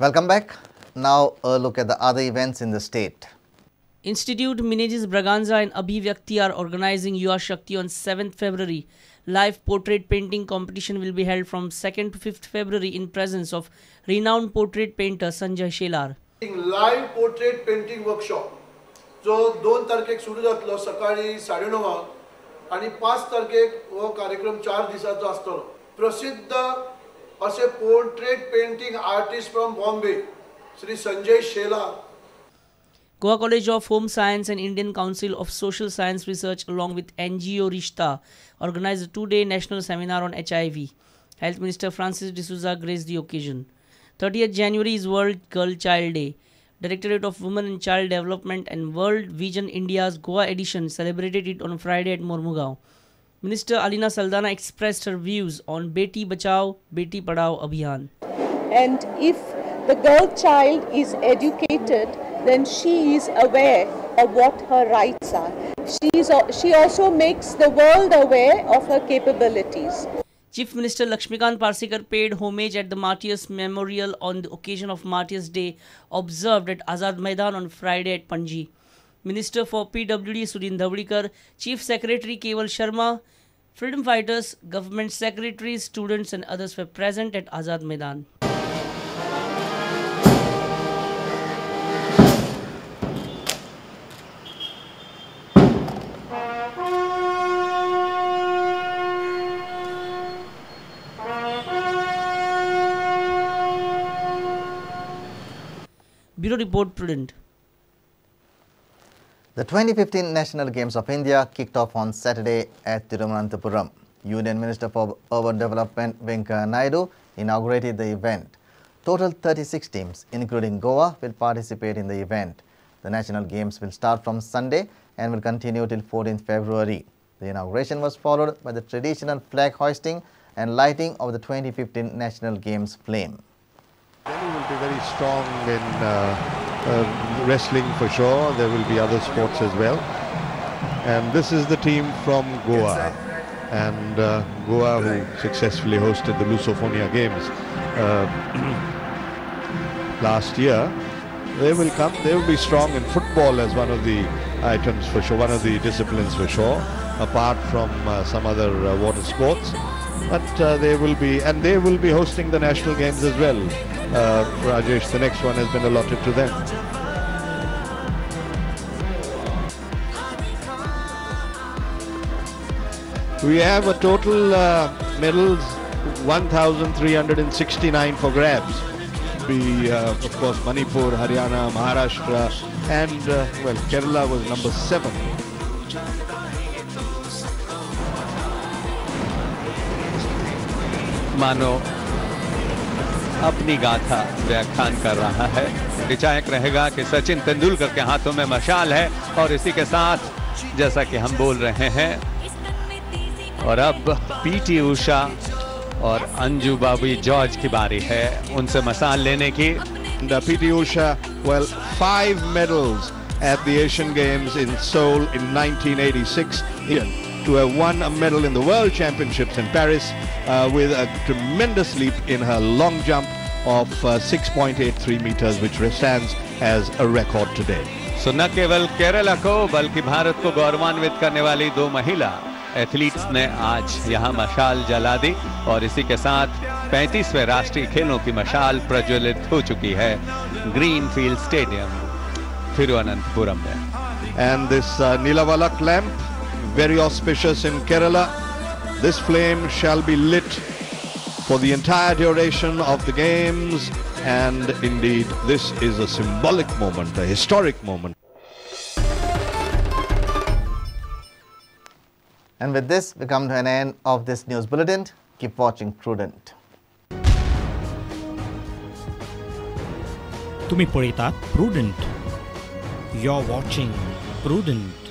Welcome back. Now a look at the other events in the state. Institute Manages Braganza and Abhivyakti are organizing Yuva Shakti on 7th February. Live portrait painting competition will be held from 2nd to 5th February in presence of renowned portrait painter Sanjay Shelar. Live portrait painting workshop जो 2 तारखेक सुरू जातलो सकाळी 9:30 आणि 5 तारखेक हो कार्यक्रम 4 दिसाचो आसतलो. प्रसिद्ध असे portrait painting artist from Bombay Shri Sanjay Shelar. Goa College of Home Science and Indian Council of Social Science Research along with NGO Rishta organized a 2-day national seminar on HIV. Health Minister Francis D'Souza graced the occasion. 30th January is World Girl Child Day. Directorate of Women and Child Development and World Vision India's Goa edition celebrated it on Friday at Mormugao. Minister Alina Saldana expressed her views on Beti Bachao, Beti Padhao Abhiyan. And if the girl child is educated, then she is aware of what her rights are. She also makes the world aware of her capabilities. Chief Minister Lakshmikant Parsekar paid homage at the Martyrs Memorial on the occasion of Martyrs Day observed at Azad Maidan on Friday at Panji. Minister for PWD Sudhin Dhavdikar, Chief Secretary Keval Sharma, freedom fighters, government secretaries, students and others were present at Azad Maidan. Bureau Report, Prudent. The 2015 National Games of India kicked off on Saturday at Thiruvananthapuram. Union Minister for Urban Development Venkaiah Naidu inaugurated the event. Total 36 teams, including Goa, will participate in the event. The National Games will start from Sunday and will continue till 14th February. The inauguration was followed by the traditional flag hoisting and lighting of the 2015 National Games flame. Delhi will be very strong in wrestling for sure. There will be other sports as well. And this is the team from Goa. And Goa, who successfully hosted the Lusophonia Games last year, they will come. They will be strong in football as one of the items for sure, one of the disciplines for sure, apart from some other water sports. But they will be hosting the national games as well. Rajesh, the next one has been allotted to them. We have a total medals 1,369 for grabs. Of course, Manipur, Haryana, Maharashtra, and well, Kerala was number 7. मानो अपनी गाथा व्याख्यान कर रहा है. विचायक रहेगा कि सचिन तेंदुलकर के हाथों में मशाल है और इसी के साथ जैसा कि हम बोल रहे हैं और अब पीटी उषा और अंजू बाबी जॉर्ज की बारी है उनसे मशाल लेने की. PT Usha, well, 5 medals at the Asian Games in Seoul in 1986. To have won a medal in the World Championships in Paris with a tremendous leap in her long jump of 6.83 meters, which stands as a record today. So न केवल केरला को बल्कि भारत को गौरवान्वित करने वाली 2 महिला athletes ने आज यहाँ मशाल जला दी और इसी के साथ 35वें राष्ट्रीय खेलों की मशाल प्रज्वलित हो चुकी है ग्रीन फील्ड स्टेडियम थिरुवनंतपुरम में. And this Nilavalak lamp, very auspicious in Kerala. This flame shall be lit for the entire duration of the games, and indeed this is a symbolic moment, a historic moment. And with this, we come to an end of this news bulletin. Keep watching Prudent. तुम्ही पळयतात Prudent. You're watching Prudent.